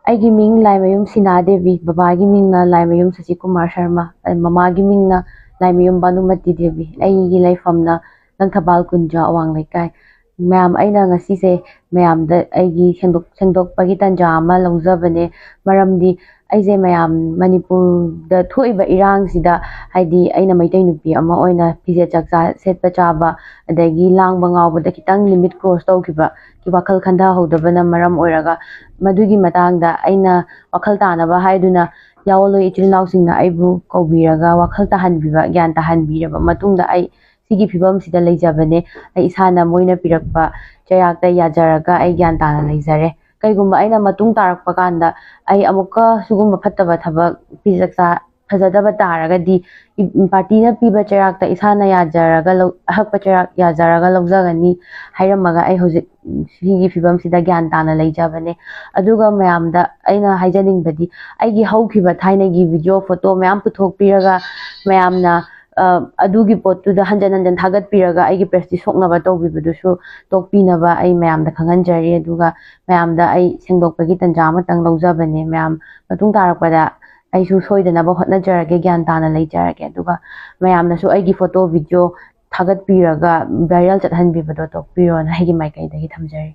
ꯑꯩꯒꯤ ꯃꯤꯡ ꯂꯥꯏꯃꯌꯨꯝ ꯁꯤꯅꯥꯗꯦꯕꯤ, ꯕꯕꯥꯒꯤ ꯃꯤꯡꯅ ꯂꯥꯏꯃꯌꯨꯝ ꯁꯁꯤꯀꯨꯃꯥꯔ ꯁꯔꯃ, ꯃꯃꯥꯒꯤ ꯃꯤꯡꯅ ꯂꯥꯏꯃꯌꯨꯝ ꯚꯥꯅꯨꯃꯇꯤ ꯗꯦꯕꯤ, ꯑꯩꯒꯤ ꯂꯩꯐꯝꯅ ꯂꯪꯊꯕꯥꯜ ꯀꯨꯟꯖꯥ ꯑꯋꯥꯡ ꯂꯩꯀꯥꯏ꯫ ꯃꯌꯥꯝ ꯑꯩꯅ ꯉꯁꯤꯁꯦ ꯃꯌꯥꯝꯗ ꯑꯩꯒꯤ ꯁꯦꯡꯗꯣꯛꯄꯒꯤ ꯇꯥꯟꯖꯥ ꯑꯃ ꯂꯧꯖꯕꯅꯦ, ꯃꯔꯝꯗꯤ ꯑꯩꯁꯦ ꯃꯌꯥꯝ ꯃꯅꯤꯄꯨꯔꯗ ꯊꯣꯛꯏꯕ ꯏꯔꯥꯡꯁꯤꯗ ꯍꯥꯏꯗꯤ ꯑꯩꯅ ꯃꯩꯇꯩ ꯅꯨꯄꯤ ꯑꯃ ꯑꯣꯏꯅ ꯐꯤꯖꯦꯠ ꯆꯥꯛꯆꯥ ꯁꯦꯠꯄ ꯆꯥꯕ ꯑꯗꯒꯤ ꯂꯥꯡꯕ ꯉꯥꯎꯕꯗ ꯈꯤꯇꯪ ꯂꯤꯃꯤꯠ ꯀ꯭ꯔꯣꯁ ꯇꯧꯈꯤꯕ ꯋꯥꯈꯜ ꯈꯟꯊꯍꯧꯗꯕꯅ ꯃꯔꯝ ꯑꯣꯏꯔꯒ ꯃꯗꯨꯒꯤ ꯃꯇꯥꯡꯗ ꯑꯩꯅ ꯋꯥꯈꯜ ꯇꯥꯅꯕ ꯍꯥꯏꯗꯨꯅ ꯌꯥꯋꯣꯜꯂꯣꯏ ꯏꯆꯤꯜ ꯏꯅꯥꯎꯁꯤꯡꯅ ꯑꯩꯕꯨ ꯀꯧꯕꯤꯔꯒ ꯋꯥꯈꯜ ꯇꯥꯍꯟꯕꯤꯕ, ꯒ꯭ꯌꯥꯟ ꯇꯥꯍꯟꯕꯤꯔꯕ ꯃꯇꯨꯡꯗ ꯑꯩ ꯁꯤꯒꯤ ꯐꯤꯕꯝꯁꯤꯗ ꯂꯩꯖꯕꯅꯦ꯫ ꯑꯩ ꯏꯁꯥꯅ ꯃꯣꯏꯅ ꯄꯤꯔꯛꯄ ꯆꯩꯔꯥꯛꯇ ꯌꯥꯖꯔꯒ ꯑꯩ ꯒ꯭ꯌꯥꯟ ꯇꯥꯅ ꯂꯩꯖꯔꯦ꯫ ꯀꯩꯒꯨꯝꯕ ꯑꯩꯅ ꯃꯇꯨꯡ ꯇꯥꯔꯛꯄ ꯀꯥꯟꯗ ꯑꯩ ꯑꯃꯨꯛꯀ ꯁꯤꯒꯨꯝꯕ ꯐꯠꯇꯕ ꯊꯕꯛ ꯐꯤꯖꯦꯠ ꯆꯥꯛꯆꯥ ꯐꯖꯗꯕ ꯇꯥꯔꯒꯗꯤ ꯄꯥꯔꯇꯤꯅ ꯄꯤꯕ ꯆꯩꯔꯥꯛꯇ ꯏꯁꯥꯅ ꯌꯥꯖꯔꯒ ꯑꯍꯛꯄ ꯆꯩꯔꯥꯛ ꯌꯥꯖꯔꯒ ꯂꯧꯖꯒꯅꯤ ꯍꯥꯏꯔꯝꯃꯒ ꯑꯩ ꯍꯧꯖꯤꯛ ꯁꯤꯒꯤ ꯐꯤꯕꯝꯁꯤꯗ ꯒ꯭ꯌꯥꯟ ꯇꯥꯅ ꯂꯩꯖꯕꯅꯦ꯫ ꯑꯗꯨꯒ ꯃꯌꯥꯝꯗ ꯑꯩꯅ ꯍꯥꯏꯖꯅꯤꯡꯕꯗꯤ ꯑꯩꯒꯤ ꯍꯧꯈꯤꯕ ꯊꯥꯏꯅꯒꯤ ꯚꯤꯗꯤꯑꯣ ꯐꯣꯇꯣ ꯃꯌꯥꯝ ꯄꯨꯊꯣꯛꯄꯤꯔꯒ ꯃꯌꯥꯝꯅ ꯑꯗꯨꯒꯤ ꯄꯣꯠꯇꯨꯗ ꯍꯟꯖꯟ ꯍꯟꯖꯟ ꯊꯥꯒꯠꯄꯤꯔꯒ ꯑꯩꯒꯤ ꯄ꯭ꯔꯦꯁꯇꯤꯖ ꯁꯣꯛꯅꯕ ꯇꯧꯕꯤꯕꯗꯨꯁꯨ ꯇꯣꯛꯄꯤꯅꯕ ꯑꯩ ꯃꯌꯥꯝꯗ ꯈꯪꯍꯟꯖꯔꯤ꯫ ꯑꯗꯨꯒ ꯃꯌꯥꯝꯗ ꯑꯩ ꯁꯦꯡꯗꯣꯛꯄꯒꯤ ꯇꯥꯟꯖꯥ ꯑꯃꯇꯪ ꯂꯧꯖꯕꯅꯦ꯫ ꯃꯌꯥꯝ ꯃꯇꯨꯡ ꯇꯥꯔꯛꯄꯗ ꯑꯩꯁꯨ ꯁꯣꯏꯗꯅꯕ ꯍꯣꯠꯅꯖꯔꯒꯦ, ꯒ꯭ꯌꯥꯟ ꯇꯥꯅ ꯂꯩꯖꯔꯒꯦ꯫ ꯑꯗꯨꯒ ꯃꯌꯥꯝꯅꯁꯨ ꯑꯩꯒꯤ ꯐꯣꯇꯣ ꯚꯤꯗꯤꯑꯣ ꯊꯥꯒꯠꯄꯤꯔꯒ ꯚꯥꯏꯔꯦꯜ ꯆꯠꯍꯟꯕꯤꯕꯗꯣ ꯇꯣꯛꯄꯤꯔꯣꯅ ꯑꯩꯒꯤ ꯃꯥꯏꯀꯩꯗꯒꯤ ꯊꯝꯖꯔꯤ꯫